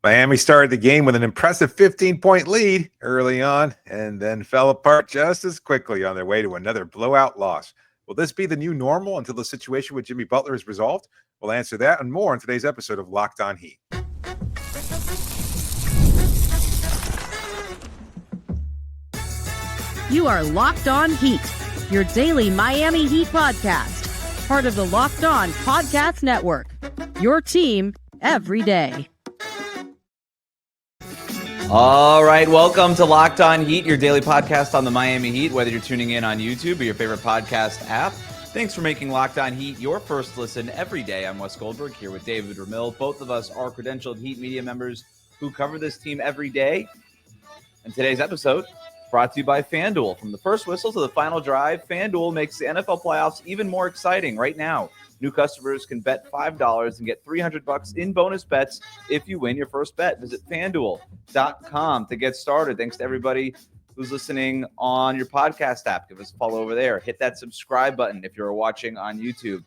Miami started the game with an impressive 15-point lead early on and then fell apart just as quickly on their way to another blowout loss. Will this be the new normal until the situation with Jimmy Butler is resolved? We'll answer that and more in today's episode of Locked On Heat. You are Locked On Heat, your daily Miami Heat podcast, part of the Locked On Podcast Network, your team every day. All right, welcome to Locked On Heat, your daily podcast on the Miami Heat, whether you're tuning in on YouTube or your favorite podcast app. Thanks for making Locked On Heat your first listen every day. I'm Wes Goldberg here with David Ramil. Both of us are credentialed Heat media members who cover this team every day. And today's episode brought to you by FanDuel. From the first whistle to the final drive, FanDuel makes the NFL playoffs even more exciting. Right now, new customers can bet $5 and get $300 in bonus bets if you win your first bet. Visit FanDuel.com to get started. Thanks to everybody who's listening on your podcast app. Give us a follow over there. Hit that subscribe button if you're watching on YouTube.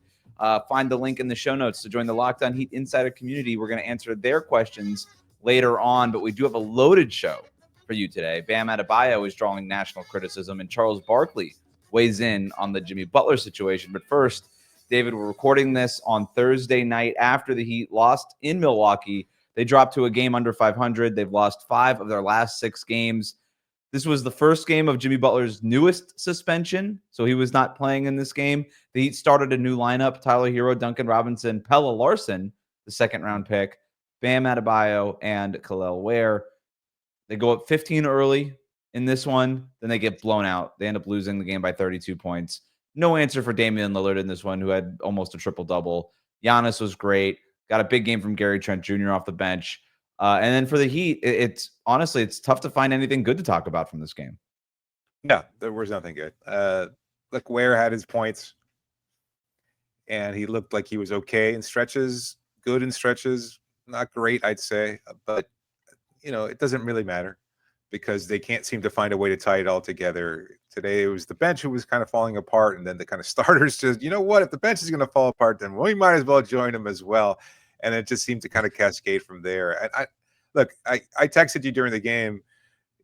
Find the link in the show notes to join the Locked On Heat Insider community. We're going to answer their questions later on, but we do have a loaded show for you today. Bam Adebayo is drawing national criticism, and Charles Barkley weighs in on the Jimmy Butler situation. But first, David, we're recording this on Thursday night after the Heat lost in Milwaukee. They dropped to a game under 500. They've lost 5 of their last 6 games. This was the first game of Jimmy Butler's newest suspension, so he was not playing in this game. The Heat started a new lineup: Tyler Herro, Duncan Robinson, Pelle Larsson, the second-round pick, Bam Adebayo, and Kel'el Ware. They go up 15 early in this one, then they get blown out. They end up losing the game by 32 points. No answer for Damian Lillard in this one, who had almost a triple-double. Giannis was great. Got a big game from Gary Trent Jr. off the bench. And then for the Heat, it's honestly, it's tough to find anything good to talk about from this game. No, there was nothing good. Look, Ware had his points, and he looked like he was okay in stretches, good in stretches, not great, I'd say. But, you know, it doesn't really matter because they can't seem to find a way to tie it all together. Today, it was the bench who was kind of falling apart, and then the kind of starters just, you know what, if the bench is going to fall apart, then we might as well join them as well. And it just seemed to kind of cascade from there. And I texted you during the game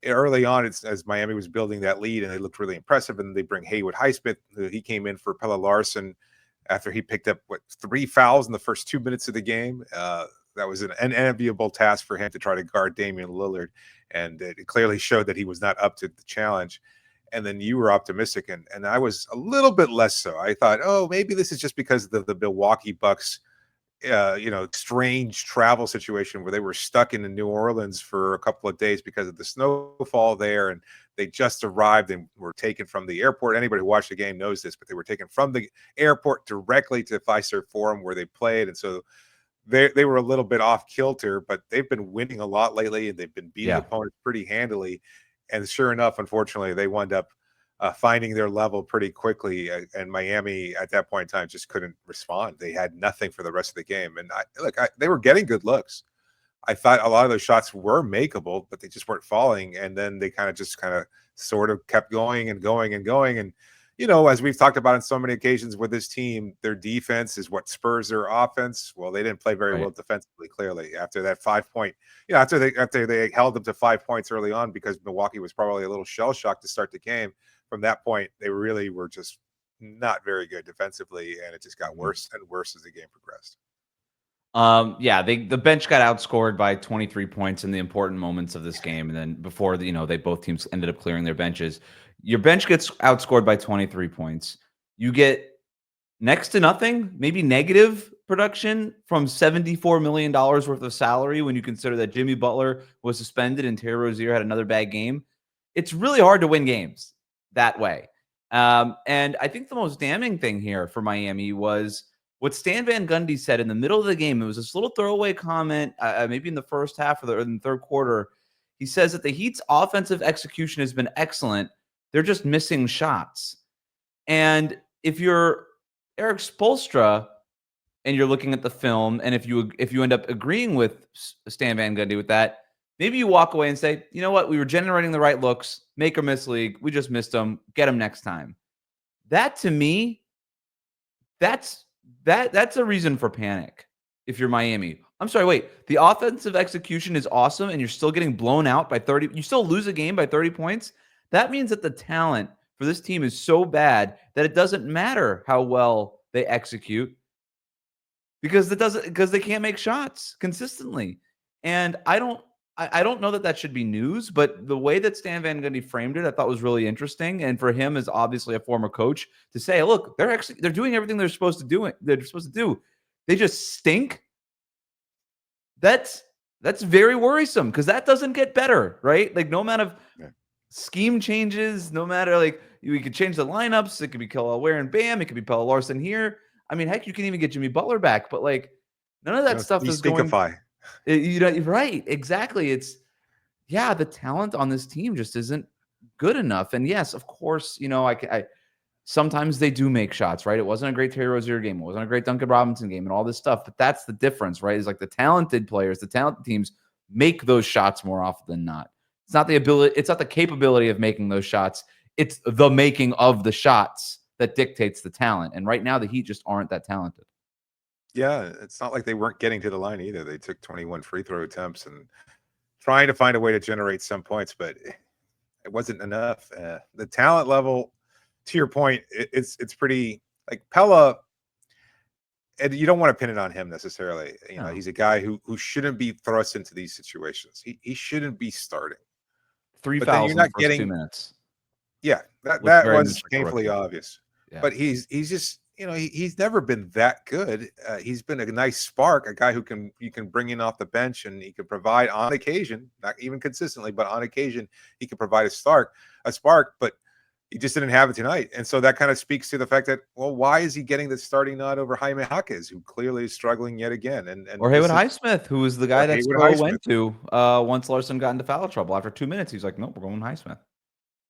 early on as Miami was building that lead, and they looked really impressive. And they bring Haywood Highsmith. He came in for Pelle Larsson after he picked up 3 fouls in the first 2 minutes of the game. That was an enviable task for him to try to guard Damian Lillard, and it clearly showed that he was not up to the challenge. And then you were optimistic, and I was a little bit less so. I thought, oh, maybe this is just because of the Milwaukee Bucks strange travel situation where they were stuck in New Orleans for a couple of days because of the snowfall there, and they just arrived and were taken from the airport. Anybody who watched the game knows this, but they were taken from the airport directly to Fiserv Forum where they played, and so they were a little bit off kilter. But they've been winning a lot lately, and they've been beating opponents pretty handily. And sure enough, unfortunately, they wound up finding their level pretty quickly, and Miami at that point in time just couldn't respond. They had nothing for the rest of the game, and they were getting good looks. I thought a lot of those shots were makeable, but they just weren't falling. And then they kind of sort of kept going and going and going. And you know, as we've talked about on so many occasions with this team, their defense is what spurs their offense. Well, they didn't play very well defensively, clearly, after that 5-point. After they held them to 5 points early on, because Milwaukee was probably a little shell shocked to start the game. From that point, they really were just not very good defensively, and it just got worse and worse as the game progressed. The bench got outscored by 23 points in the important moments of this game, and then before they both teams ended up clearing their benches. Your bench gets outscored by 23 points. You get next to nothing, maybe negative production from $74 million worth of salary when you consider that Jimmy Butler was suspended and Terry Rozier had another bad game. It's really hard to win games that way. And I think the most damning thing here for Miami was what Stan Van Gundy said in the middle of the game. It was this little throwaway comment, maybe in the first half or in the third quarter. He says that the Heat's offensive execution has been excellent. They're just missing shots. And if you're Eric Spoelstra and you're looking at the film, and if you end up agreeing with Stan Van Gundy with that, maybe you walk away and say, you know what, we were generating the right looks, make or miss league. We just missed them. Get them next time. That, to me, that's a reason for panic. if you're Miami. I'm sorry, wait. The offensive execution is awesome, and you're still getting blown out by 30. You still lose a game by 30 points. That means that the talent for this team is so bad that it doesn't matter how well they execute because they can't make shots consistently. And I don't know that that should be news, but the way that Stan Van Gundy framed it, I thought was really interesting. And for him, as obviously a former coach, to say, look, they're doing everything they're supposed to do. They just stink. That's very worrisome because that doesn't get better, right? Like no amount of scheme changes, no matter like we could change the lineups. It could be Kelly Ware and Bam. It could be Pelle Larsson here. I mean, heck, you can even get Jimmy Butler back, but like none of that stuff is going. Right? Exactly. It's the talent on this team just isn't good enough. And yes, of course, I sometimes they do make shots, right? It wasn't a great Terry Rozier game. It wasn't a great Duncan Robinson game and all this stuff. But that's the difference, right? Is like the talented players, the talented teams make those shots more often than not. It's not the ability, it's not the capability of making those shots. It's the making of the shots that dictates the talent. And right now the Heat just aren't that talented. Yeah, it's not like they weren't getting to the line either. They took 21 free throw attempts and trying to find a way to generate some points, but it wasn't enough. The talent level, to your point, it's pretty like Pella. And you don't want to pin it on him necessarily. He's a guy who shouldn't be thrust into these situations. He shouldn't be starting. 3 fouls in the first 2 minutes. Yeah, that was painfully obvious. Yeah. But he's just he's never been that good. He's been a nice spark, a guy who you can bring in off the bench and he can provide on occasion, not even consistently, but on occasion he can provide a spark. But he just didn't have it tonight. And so that kind of speaks to the fact that, well, why is he getting the starting nod over Jaime Jaquez, who clearly is struggling yet again? Or Haywood Highsmith, who was the guy that Spo went to once Larsson got into foul trouble. After 2 minutes, he's like, nope, we're going Highsmith.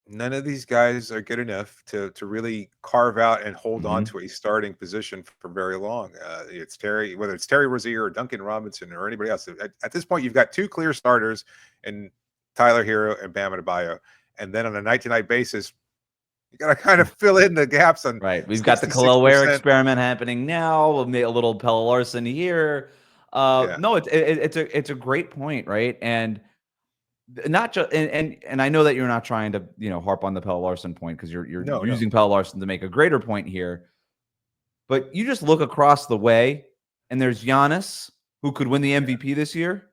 None of these guys are good enough to really carve out and hold on to a starting position for very long. It's Terry, whether it's Terry Rozier or Duncan Robinson or anybody else. At this point, you've got 2 clear starters in Tyler Herro and Bam Adebayo. And then on a night-to-night basis, you got to kind of fill in the gaps on. Right. We've got the Kelly Ware experiment happening now. We'll make a little Pelle Larsson here. No, it's a great point, right? And not just and I know that you're not trying to harp on the Pelle Larsson point because you're using Pelle Larsson to make a greater point here. But you just look across the way, and there's Giannis, who could win the MVP this year,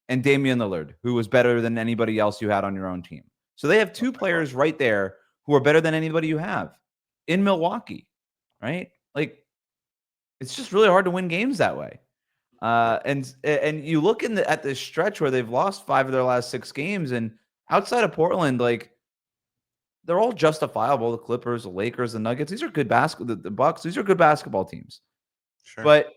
and Damian Lillard, who was better than anybody else you had on your own team. So they have 2 players right there who are better than anybody you have in Milwaukee, right? Like, it's just really hard to win games that way. And you look at this stretch where they've lost 5 of their last 6 games, and outside of Portland, like they're all justifiable. The Clippers, the Lakers, the Nuggets, these are good the Bucks, these are good basketball teams. Sure. But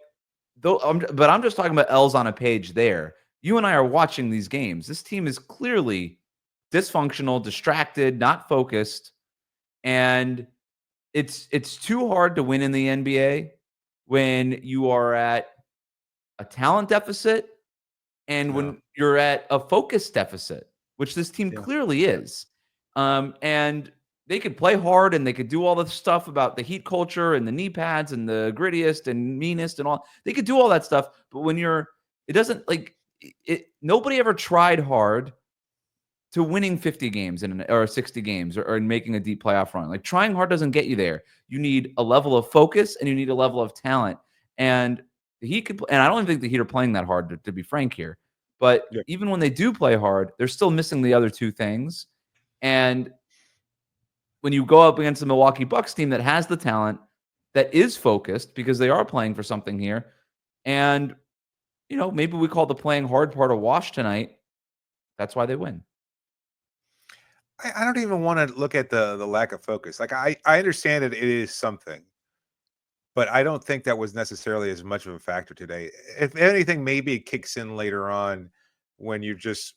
I'm just talking about L's on a page there. You and I are watching these games. This team is clearly dysfunctional, distracted, not focused. And it's too hard to win in the NBA when you are at a talent deficit and when you're at a focus deficit, which this team clearly is. And they could play hard and they could do all the stuff about the Heat culture and the knee pads and the grittiest and meanest and all. They could do all that stuff, but when nobody ever tried hard to winning 50 games or 60 games or making a deep playoff run. Like, trying hard doesn't get you there. You need a level of focus and you need a level of talent. And the Heat and I don't even think the Heat are playing that hard, to be frank here. But even when they do play hard, they're still missing the other 2 things. And when you go up against the Milwaukee Bucks team that has the talent, that is focused because they are playing for something here, and maybe we call the playing hard part a wash tonight. That's why they win. I don't even want to look at the lack of focus. Like, I understand that it is something, but I don't think that was necessarily as much of a factor today. If anything, maybe it kicks in later on when you're just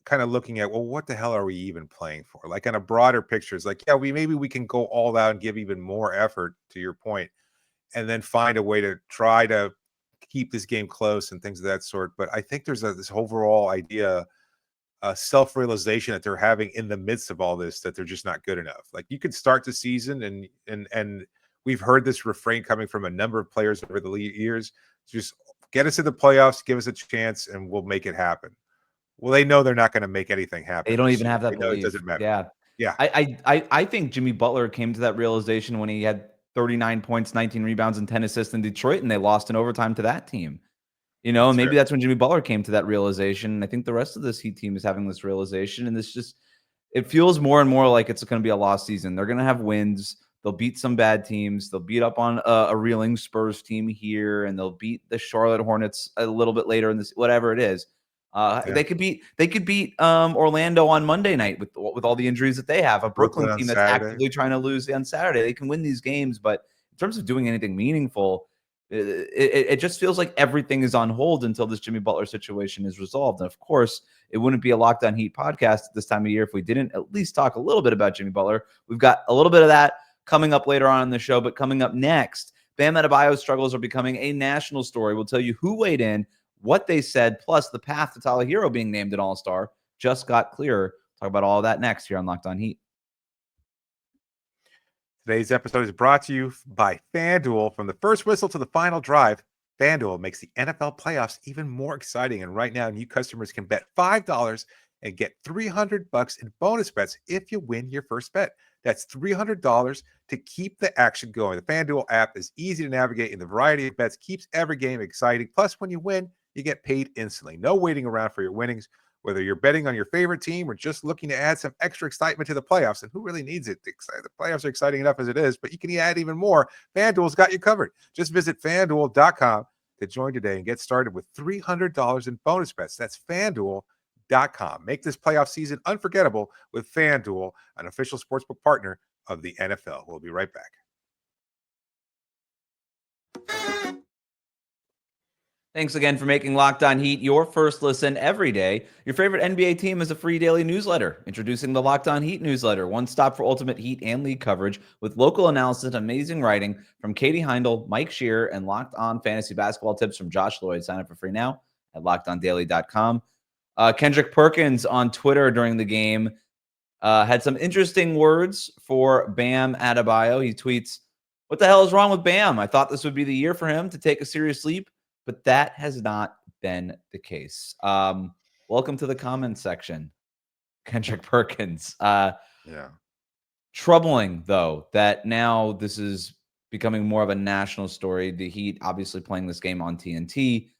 kind of looking at, well, what the hell are we even playing for? Like, in a broader picture, it's like, maybe we can go all out and give even more effort, to your point, and then find a way to try to keep this game close and things of that sort. But I think there's this overall idea, self-realization that they're having in the midst of all this, that they're just not good enough. Like, you could start the season and we've heard this refrain coming from a number of players over the years, just get us to the playoffs, give us a chance, and we'll make it happen. Well, they know they're not going to make anything happen. They don't this even year. have that They know belief. it doesn't matter. Yeah. Yeah. I think Jimmy Butler came to that realization when he had 39 points, 19 rebounds, and 10 assists in Detroit, and they lost in overtime to that team. And maybe that's when Jimmy Butler came to that realization. I think the rest of this Heat team is having this realization, and it feels more and more like it's going to be a lost season. They're going to have wins. They'll beat some bad teams. They'll beat up on a reeling Spurs team here, and they'll beat the Charlotte Hornets a little bit later in this, whatever it is. They could beat Orlando on Monday night with all the injuries that they have. A Brooklyn team that's actively trying to lose on Saturday. They can win these games, but in terms of doing anything meaningful, it just feels like everything is on hold until this Jimmy Butler situation is resolved. And of course, it wouldn't be a Locked On Heat podcast at this time of year if we didn't at least talk a little bit about Jimmy Butler. We've got a little bit of that coming up later on in the show, but coming up next, Bam Adebayo's struggles are becoming a national story. We'll tell you who weighed in, what they said, plus the path to Tyler Herro being named an All-Star just got clearer. Talk about all of that next here on Locked On Heat. Today's episode is brought to you by FanDuel. From the first whistle to the final drive, FanDuel makes the NFL playoffs even more exciting. And right now, new customers can bet $5 and get $300 in bonus bets if you win your first bet. That's $300 to keep the action going. The FanDuel app is easy to navigate, and the variety of bets keeps every game exciting. Plus, when you win, you get paid instantly. No waiting around for your winnings. Whether you're betting on your favorite team or just looking to add some extra excitement to the playoffs, and who really needs it? The playoffs are exciting enough as it is, but you can add even more. FanDuel's got you covered. Just visit FanDuel.com to join today and get started with $300 in bonus bets. That's FanDuel.com. Make this playoff season unforgettable with FanDuel, an official sportsbook partner of the NFL. We'll be right back. Thanks again for making Locked On Heat your first listen every day. Your favorite NBA team is a free daily newsletter. Introducing the Locked On Heat newsletter, one stop for ultimate Heat and league coverage with local analysis and amazing writing from Katie Heindel, Mike Shearer, and Locked On fantasy basketball tips from Josh Lloyd. Sign up for free now at LockedOnDaily.com. Kendrick Perkins on Twitter during the game had some interesting words for Bam Adebayo. He tweets, "What the hell is wrong with Bam? I thought this would be the year for him to take a serious leap, but that has not been the case." Welcome to the comments section, Kendrick Perkins. Troubling, though, that now this is becoming more of a national story. The Heat obviously playing this game on TNT.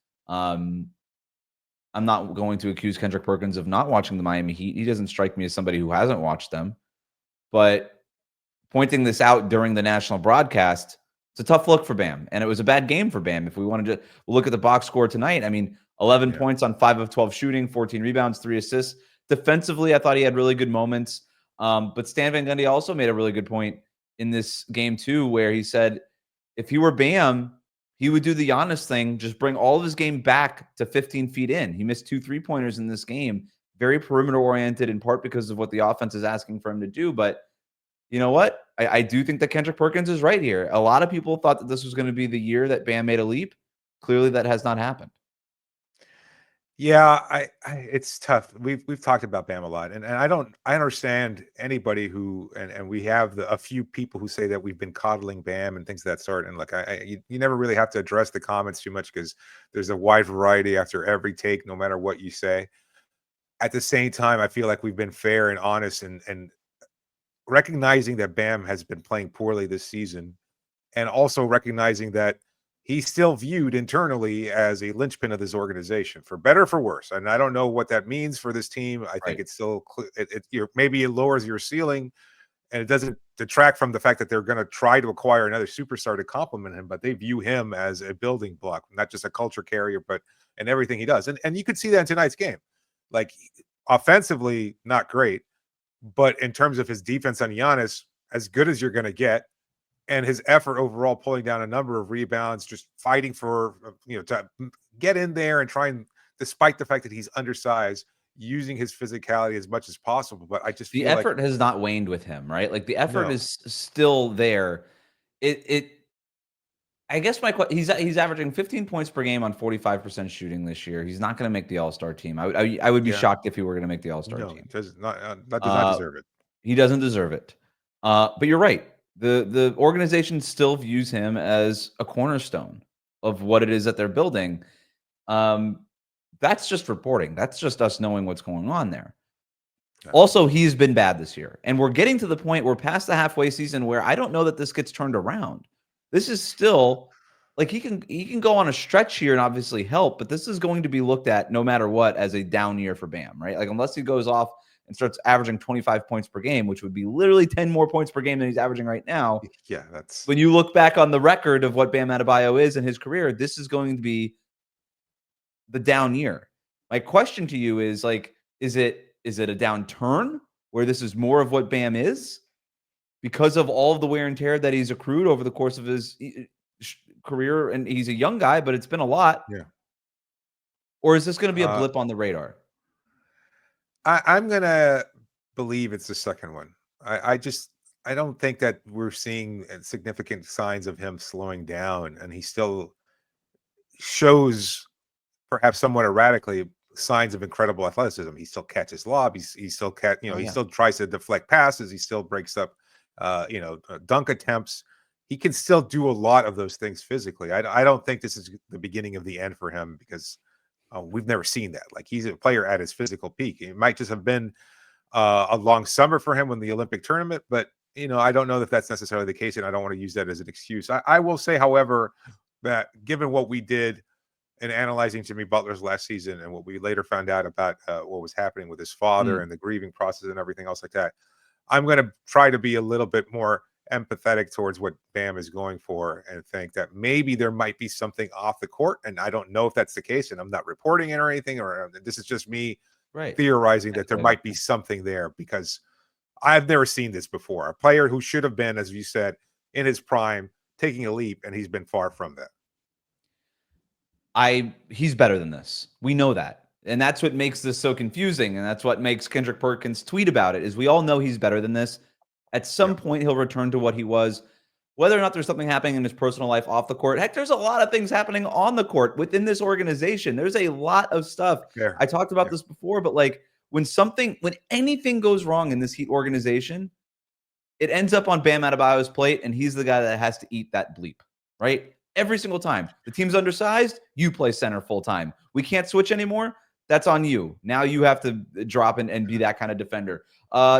I'm not going to accuse Kendrick Perkins of not watching the Miami Heat. He doesn't strike me as somebody who hasn't watched them. But pointing this out during the national broadcast, it's a tough look for Bam. And it was a bad game for Bam. If we wanted to look at the box score tonight, I mean, 11 points on 5 of 12 shooting, 14 rebounds, 3 assists. Defensively, I thought he had really good moments. But Stan Van Gundy also made a really good point in this game, too, where he said if he were Bam, he would do the Giannis thing, just bring all of his game back to 15 feet in. He missed 2 3-pointers in this game, very perimeter-oriented, in part because of what the offense is asking for him to do. But you know what? I do think that Kendrick Perkins is right here. A lot of people thought that this was going to be the year that Bam made a leap. Clearly, that has not happened. Yeah, it's tough. We've talked about Bam a lot, and I understand anybody who and we have a few people who say that we've been coddling Bam and things of that sort. And look, you never really have to address the comments too much because there's a wide variety after every take, no matter what you say. At the same time, I feel like we've been fair and honest and recognizing that Bam has been playing poorly this season, and also recognizing that he's still viewed internally as a linchpin of this organization, for better or for worse. And I don't know what that means for this team. I think it's still maybe it lowers your ceiling, and it doesn't detract from the fact that they're going to try to acquire another superstar to complement him. But they view him as a building block, not just a culture carrier, but in everything he does. And you could see that in tonight's game. Like offensively, not great, but in terms of his defense on Giannis, as good as you're going to get. And his effort overall, pulling down a number of rebounds, just fighting for, to get in there and try and, despite the fact that he's undersized, using his physicality as much as possible. But I just feel the effort has not waned with him, right? Like the effort is still there. I guess he's averaging 15 points per game on 45% shooting this year. He's not going to make the All-Star team. I would be shocked if he were going to make the All-Star team. He does not deserve it. He doesn't deserve it. But you're right. The organization still views him as a cornerstone of what it is that they're building. That's just reporting. That's just us knowing what's going on there. Yeah. Also, he's been bad this year. And we're getting to the point, we're past the halfway season where I don't know that this gets turned around. This is still like he can go on a stretch here and obviously help, but this is going to be looked at no matter what as a down year for Bam, right? Like unless he goes off and starts averaging 25 points per game, which would be literally 10 more points per game than he's averaging right now. Yeah, that's when you look back on the record of what Bam Adebayo is in his career, this is going to be the down year. My question to you is like, is it a downturn where this is more of what Bam is because of all of the wear and tear that he's accrued over the course of his career? And he's a young guy, but it's been a lot. Yeah. Or is this going to be a blip on the radar? I'm going to believe it's the second one. I don't think that we're seeing significant signs of him slowing down, and he still shows, perhaps somewhat erratically, signs of incredible athleticism. He still catches lob. He still he still tries to deflect passes. He still breaks up, dunk attempts. He can still do a lot of those things physically. I don't think this is the beginning of the end for him because we've never seen that. Like he's a player at his physical peak. It might just have been a long summer for him in the Olympic tournament, but I don't know if that's necessarily the case, and I don't want to use that as an excuse. I will say, however, that given what we did in analyzing Jimmy Butler's last season and what we later found out about what was happening with his father and the grieving process and everything else like that, I'm going to try to be a little bit more empathetic towards what Bam is going for and think that maybe there might be something off the court. And I don't know if that's the case, and I'm not reporting it or anything, or this is just me theorizing that there might be something there, because I've never seen this before. A player who should have been, as you said, in his prime, taking a leap, and he's been far from that. He's better than this. We know that. And that's what makes this so confusing. And that's what makes Kendrick Perkins tweet about it, is we all know he's better than this. At some point, he'll return to what he was, whether or not there's something happening in his personal life off the court. Heck, there's a lot of things happening on the court within this organization. There's a lot of stuff. I talked about this before, but like when anything goes wrong in this Heat organization, it ends up on Bam Adebayo's plate, and he's the guy that has to eat that bleep, right? Every single time. The team's undersized, you play center full time. We can't switch anymore. That's on you. Now you have to drop and be that kind of defender.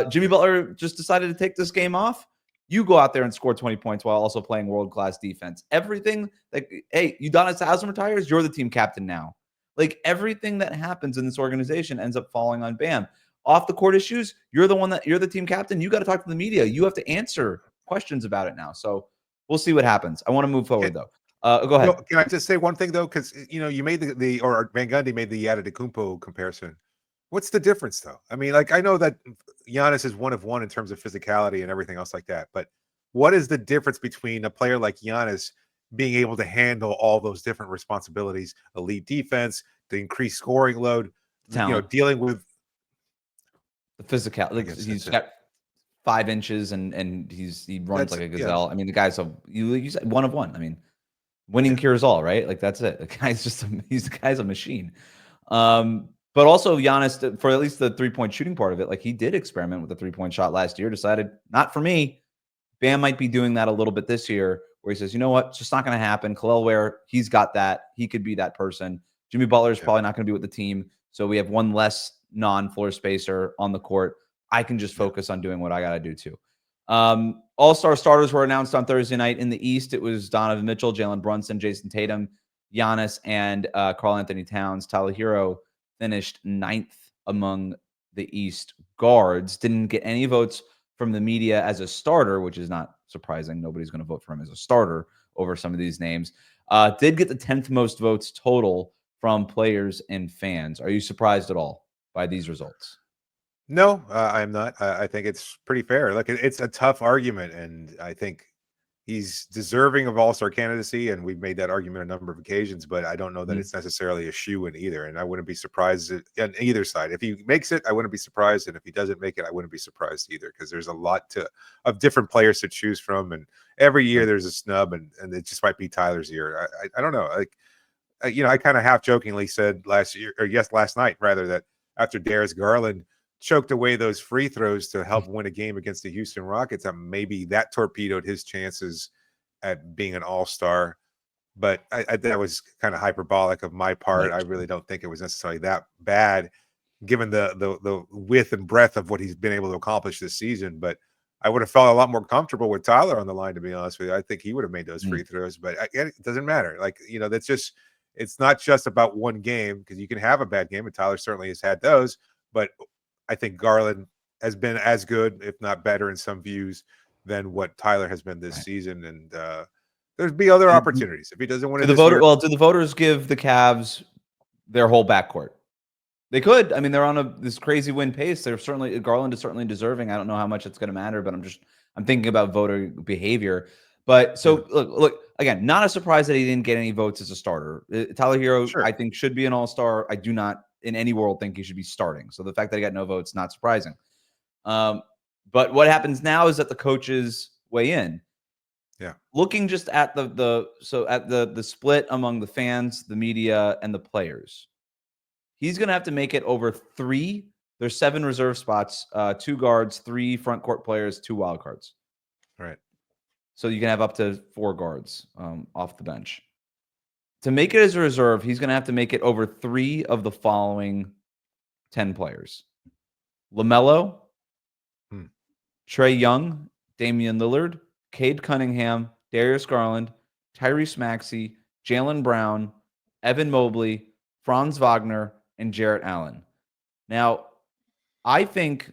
Jimmy Butler just decided to take this game off. You go out there and score 20 points while also playing world-class defense. Everything hey, Udonis Haslem retires, you're the team captain now. Like everything that happens in this organization ends up falling on Bam. Off the court issues, you're the team captain. You got to talk to the media. You have to answer questions about it now. So we'll see what happens. I want to move forward though. Go ahead. Can I just say one thing though? Because you made or Van Gundy made the Antetokounmpo comparison. What's the difference though? I mean, like I know that Giannis is one of one in terms of physicality and everything else like that, but what is the difference between a player like Giannis being able to handle all those different responsibilities, elite defense, the increased scoring load, dealing with the physical? Like he's got 5 inches and he runs like a gazelle. Yeah. I mean, the guy's you said one of one. I mean, winning cures all, right? Like that's it. The guy's a machine. But also Giannis, for at least the 3-point shooting part of it, like he did experiment with the 3-point shot last year, decided not for me. Bam might be doing that a little bit this year, where he says, you know what, it's just not going to happen. Khalil Ware, he's got that. He could be that person. Jimmy Butler is probably not going to be with the team. So we have one less non-floor spacer on the court. I can just focus on doing what I got to do too. All-star starters were announced on Thursday night. In the East, it was Donovan Mitchell, Jalen Brunson, Jason Tatum, Giannis, and Karl Anthony Towns. Tyler Herro finished 9th among the East guards. Didn't get any votes from the media as a starter, which is not surprising. Nobody's going to vote for him as a starter over some of these names. Did get the 10th most votes total from players and fans. Are you surprised at all by these results? No, I'm not. I think it's pretty fair. Look, it's a tough argument, and I think he's deserving of all-star candidacy, and we've made that argument a number of occasions, but I don't know that it's necessarily a shoe in either, and I wouldn't be surprised on either side. If he makes it, I wouldn't be surprised, and if he doesn't make it, I wouldn't be surprised either, because there's a lot of different players to choose from, and every year there's a snub, and it just might be Tyler's year. I don't know. Like, I kind of half-jokingly said last night, rather, that after Darius Garland choked away those free throws to help win a game against the Houston Rockets, maybe that torpedoed his chances at being an all-star. but that was kind of hyperbolic of my part. I really don't think it was necessarily that bad, given the width and breadth of what he's been able to accomplish this season. But I would have felt a lot more comfortable with Tyler on the line, to be honest with you. I think he would have made those free throws, but it doesn't matter. Like, that's just, it's not just about one game, because you can have a bad game, and Tyler certainly has had those. But I think Garland has been as good, if not better, in some views than what Tyler has been this season. And there'd be other opportunities if he doesn't win it this year. Well, do the voters give the Cavs their whole backcourt? They could. I mean, they're on this crazy win pace. Garland is certainly deserving. I don't know how much it's going to matter, but I'm thinking about voter behavior. But so look again, not a surprise that he didn't get any votes as a starter. Tyler Herro, I think, should be an all-star. I do not in any world think he should be starting. So the fact that he got no votes, not surprising. But what happens now is that the coaches weigh in. Yeah. Looking just at the split among the fans, the media, and the players, he's going to have to make it over 3. There's 7 reserve spots, 2 guards, 3 front court players, 2 wild cards. Right. So you can have up to 4 guards off the bench. To make it as a reserve, he's going to have to make it over 3 of the following 10 players: LaMelo, Trae Young, Damian Lillard, Cade Cunningham, Darius Garland, Tyrese Maxey, Jaylen Brown, Evan Mobley, Franz Wagner, and Jarrett Allen. Now, I think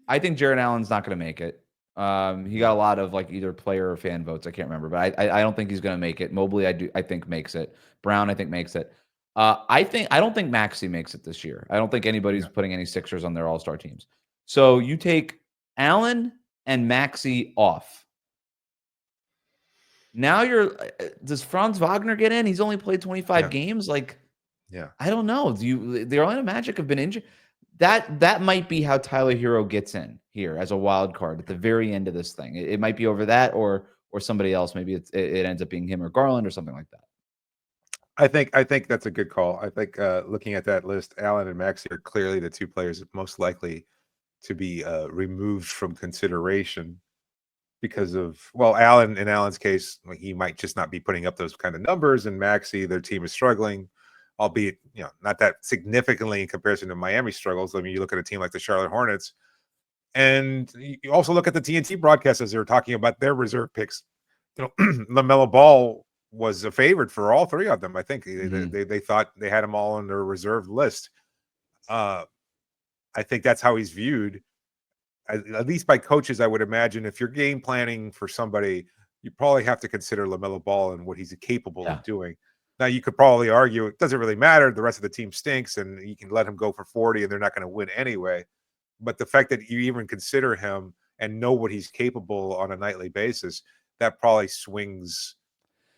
Jarrett Allen's not going to make it. He got a lot of either player or fan votes. I can't remember, but I don't think he's going to make it. Mobley, I think makes it. Brown, I think makes it. I don't think Maxey makes it this year. I don't think anybody's putting any Sixers on their all-star teams. So you take Allen and Maxey off. Now does Franz Wagner get in? He's only played 25 games. I don't know. The Orlando Magic have been injured. That might be how Tyler Herro gets in here as a wild card at the very end of this thing. It might be over that or somebody else. Maybe it ends up being him or Garland or something like that. I think that's a good call. I think looking at that list, Allen and Maxey are clearly the 2 players most likely to be removed from consideration because of, Allen, in Allen's case, he might just not be putting up those kind of numbers, and Maxey, their team is struggling, albeit not that significantly in comparison to Miami struggles. I mean, you look at a team like the Charlotte Hornets, and you also look at the TNT broadcast as they were talking about their reserve picks. LaMelo Ball was a favorite for all 3 of them. I think they thought they had him all on their reserve list. I think that's how he's viewed, at least by coaches. I would imagine if you're game planning for somebody, you probably have to consider LaMelo Ball and what he's capable of doing. Now, you could probably argue it doesn't really matter. The rest of the team stinks, and you can let him go for 40, and they're not going to win anyway. But the fact that you even consider him and know what he's capable on a nightly basis, that probably swings.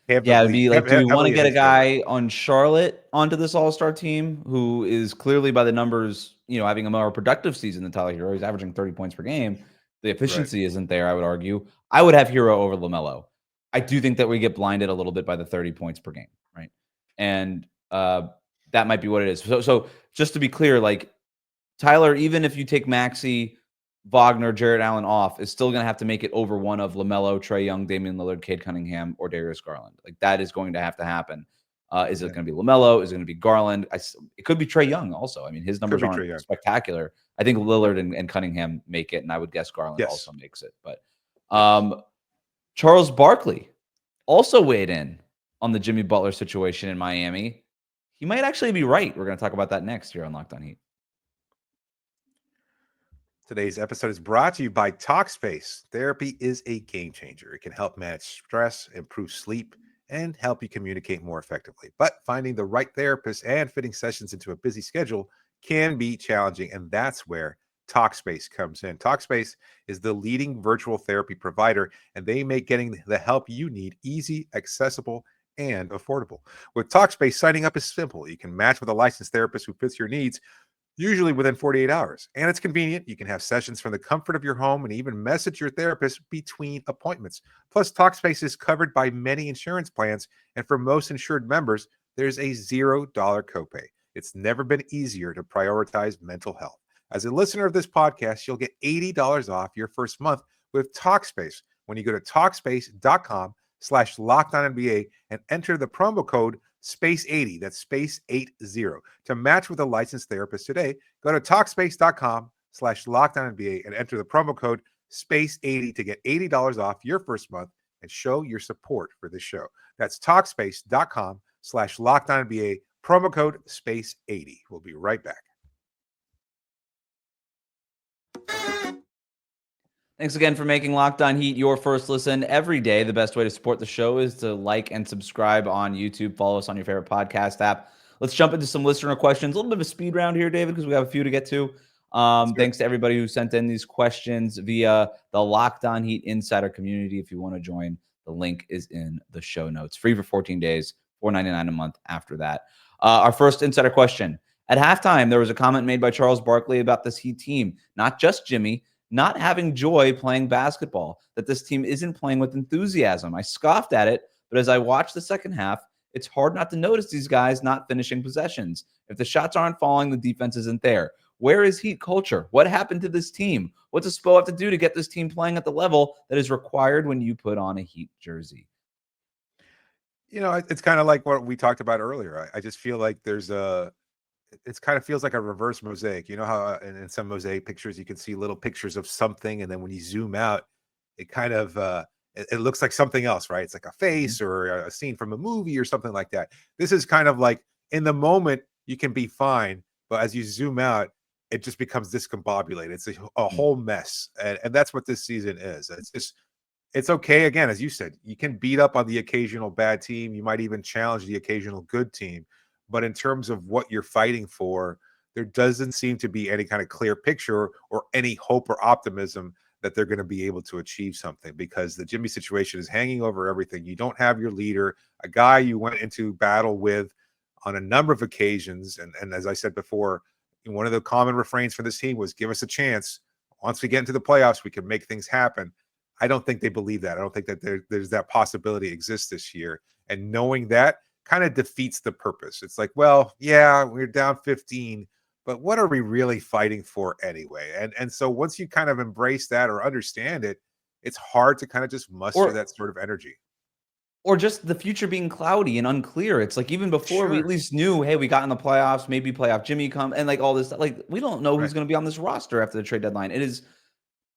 It'd be like, do we want to get a guy on Charlotte onto this all-star team who is clearly, by the numbers, having a more productive season than Tyler Herro? He's averaging 30 points per game. The efficiency isn't there, I would argue. I would have Herro over LaMelo. I do think that we get blinded a little bit by the 30 points per game, right? And that might be what it is. So just to be clear, Tyler, even if you take Maxey, Wagner, Jarrett Allen off, is still going to have to make it over one of LaMelo, Trae Young, Damian Lillard, Cade Cunningham, or Darius Garland. That is going to have to happen. Is it going to be LaMelo? Is it going to be Garland? It could be Trae Young also. I mean, his numbers aren't spectacular. I think Lillard and Cunningham make it, and I would guess Garland also makes it. But Charles Barkley also weighed in on the Jimmy Butler situation in Miami. He might actually be right. We're going to talk about that next here on Locked On Heat. Today's episode is brought to you by Talkspace. Therapy is a game changer. It can help manage stress, improve sleep, and help you communicate more effectively. But finding the right therapist and fitting sessions into a busy schedule can be challenging, and that's where Talkspace comes in. Talkspace is the leading virtual therapy provider, and they make getting the help you need easy, accessible, and affordable. With Talkspace, signing up is simple. You can match with a licensed therapist who fits your needs, usually within 48 hours. And it's convenient. You can have sessions from the comfort of your home and even message your therapist between appointments. Plus, Talkspace is covered by many insurance plans, and for most insured members, there's a $0 copay. It's never been easier to prioritize mental health. As a listener of this podcast, you'll get $80 off your first month with Talkspace when you go to Talkspace.com talkspace.com/LockedOnNBA and enter the promo code SPACE80. That's SPACE80 to match with a licensed therapist today. Go to talkspace.com/LockedOnNBA and enter the promo code SPACE80 to get $80 off your first month and show your support for this show. That's talkspace.com/LockedOnNBA, promo code SPACE80. We'll be right back. Thanks again for making Locked On Heat your first listen every day. The best way to support the show is to like and subscribe on YouTube. Follow us on your favorite podcast app. Let's jump into some listener questions. A little bit of a speed round here, David, because we have a few to get to. Thanks to everybody who sent in these questions via the Locked On Heat Insider community. If you want to join, the link is in the show notes. Free for 14 days, $4.99 a month after that. Our first insider question. At halftime, there was a comment made by Charles Barkley about this Heat team, not just Jimmy, not having joy playing basketball, that this team isn't playing with enthusiasm. I scoffed at it, but as I watched the second half, it's hard not to notice these guys not finishing possessions. If the shots aren't falling, the defense isn't there. Where is Heat culture? What happened to this team? What does Spo have to do to get this team playing at the level that is required when you put on a Heat jersey? You know, it's kind of like what we talked about earlier. I just feel like it kind of feels like a reverse mosaic. You know how in some mosaic pictures you can see little pictures of something, and then when you zoom out, it kind of it looks like something else, right? It's like a face or a scene from a movie or something like that. This is kind of like in the moment you can be fine, but as you zoom out, it just becomes discombobulated. It's a whole mess, and that's what this season is. It's okay. Again, as you said, you can beat up on the occasional bad team. You might even challenge the occasional good team. But in terms of what you're fighting for, there doesn't seem to be any kind of clear picture or any hope or optimism that they're going to be able to achieve something, because the Jimmy situation is hanging over everything. You don't have your leader, a guy you went into battle with on a number of occasions. And as I said before, one of the common refrains for this team was give us a chance. Once we get into the playoffs, we can make things happen. I don't think they believe that. I don't think that there's that possibility exists this year. And knowing that kind of defeats the purpose. It's like, well, yeah, we're down 15, but what are we really fighting for anyway? And so once you kind of embrace that or understand it, it's hard to kind of just muster that sort of energy. Or just the future being cloudy and unclear. It's like even before we at least knew, hey, we got in the playoffs, maybe playoff Jimmy come, and like all this stuff. Like we don't know who's going to be on this roster after the trade deadline. It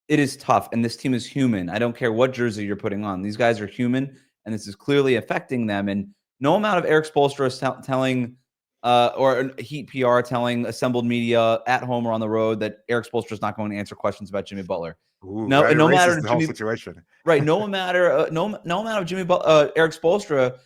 is tough, and this team is human. I don't care what jersey you're putting on. These guys are human, and this is clearly affecting them. And no amount of Eric Spoelstra is telling or Heat PR telling assembled media at home or on the road that Eric Spoelstra is not going to answer questions about Jimmy Butler. Ooh, no matter the whole situation, right? No matter no amount of Eric Spoelstra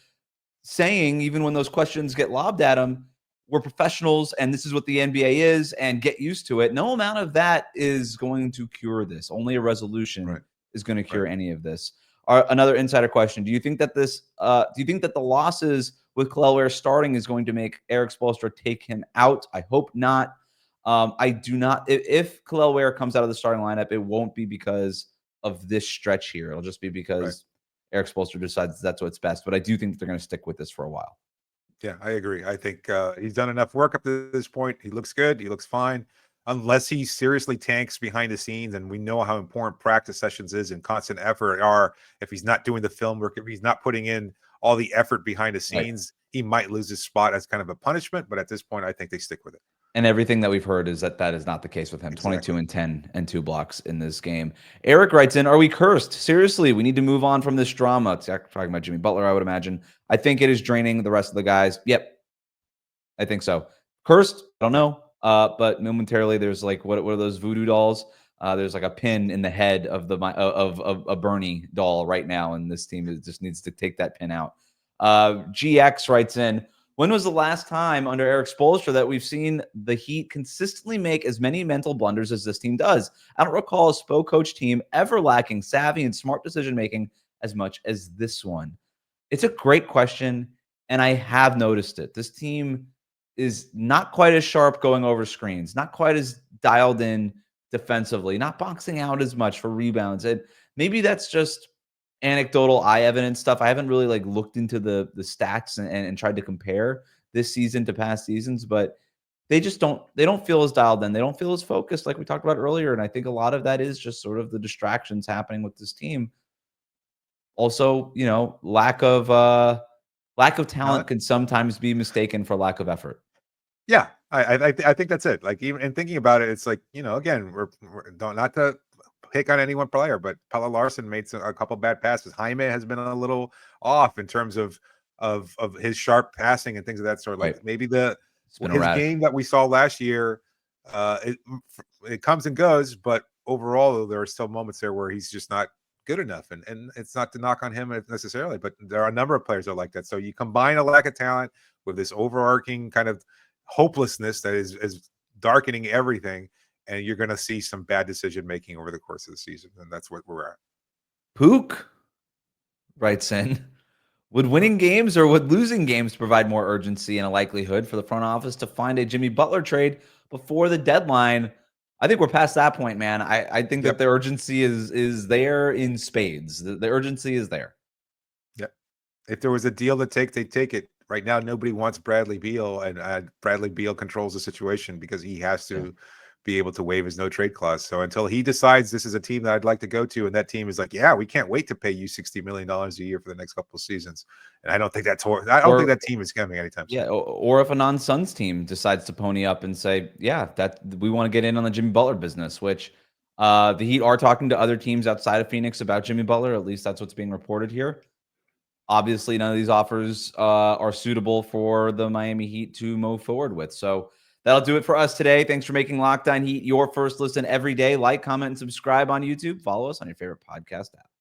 saying, even when those questions get lobbed at him, we're professionals and this is what the NBA is, and get used to it. No amount of that is going to cure this. Only a resolution is going to cure any of this. Another insider question: do you think that the losses with Kelleher starting is going to make Eric Spoelstra take him out? I hope not. I do not. If Kelleher comes out of the starting lineup, it won't be because of this stretch here. It'll just be because Eric Spoelstra decides that's what's best. But I do think they're going to stick with this for a while. Yeah, I agree. I think he's done enough work up to this point. He looks good. He looks fine. Unless he seriously tanks behind the scenes, and we know how important practice sessions is and constant effort are. If he's not doing the film work, if he's not putting in all the effort behind the scenes, he might lose his spot as kind of a punishment. But at this point, I think they stick with it. And everything that we've heard is that is not the case with him. Exactly. 22 and 10 and 2 blocks in this game. Eric writes in, are we cursed? Seriously, we need to move on from this drama. It's talking about Jimmy Butler, I would imagine. I think it is draining the rest of the guys. Yep. I think so. Cursed? I don't know. But momentarily, there's like, what are those voodoo dolls? There's like a pin in the head of a Bernie doll right now. And this team just needs to take that pin out. GX writes in, when was the last time under Eric Spoelstra that we've seen the Heat consistently make as many mental blunders as this team does? I don't recall a Spo coach team ever lacking savvy and smart decision-making as much as this one. It's a great question, and I have noticed it. This team is not quite as sharp going over screens, not quite as dialed in defensively, not boxing out as much for rebounds. And maybe that's just anecdotal eye evidence stuff. I haven't really looked into the stats and tried to compare this season to past seasons, but they don't feel as dialed in. They don't feel as focused like we talked about earlier. And I think a lot of that is just sort of the distractions happening with this team. Also, lack of talent can sometimes be mistaken for lack of effort. Yeah, I think that's it. Like, even in thinking about it, it's like, again, we're not to pick on any one player, but Pelle Larsson made a couple bad passes. Jaime has been a little off in terms of his sharp passing and things of that sort. Like, Right. maybe It's been his erratic. game that we saw last year, it comes and goes, but overall there are still moments there where he's just not good enough. And it's not to knock on him necessarily, but there are a number of players that are like that. So you combine a lack of talent with this overarching kind of hopelessness that is darkening everything, and you're going to see some bad decision making over the course of the season, and that's what we're at. Pook writes in, would winning games or would losing games provide more urgency and a likelihood for the front office to find a Jimmy Butler trade before the deadline? I think we're past that point, man. I think that the urgency is there in spades. The urgency is there. Yep. If there was a deal to take, they'd take it. Right now, nobody wants Bradley Beal, and Bradley Beal controls the situation because he has to be able to waive his no trade clause. So until he decides this is a team that I'd like to go to, and that team is like, yeah, we can't wait to pay you $60 million a year for the next couple of seasons, and I don't think think that team is coming anytime soon. Yeah, or if a non-Suns team decides to pony up and say, yeah, that we want to get in on the Jimmy Butler business, which the Heat are talking to other teams outside of Phoenix about Jimmy Butler. At least that's what's being reported here. Obviously, none of these offers are suitable for the Miami Heat to move forward with. So that'll do it for us today. Thanks for making Locked On Heat your first listen every day. Like, comment, and subscribe on YouTube. Follow us on your favorite podcast app.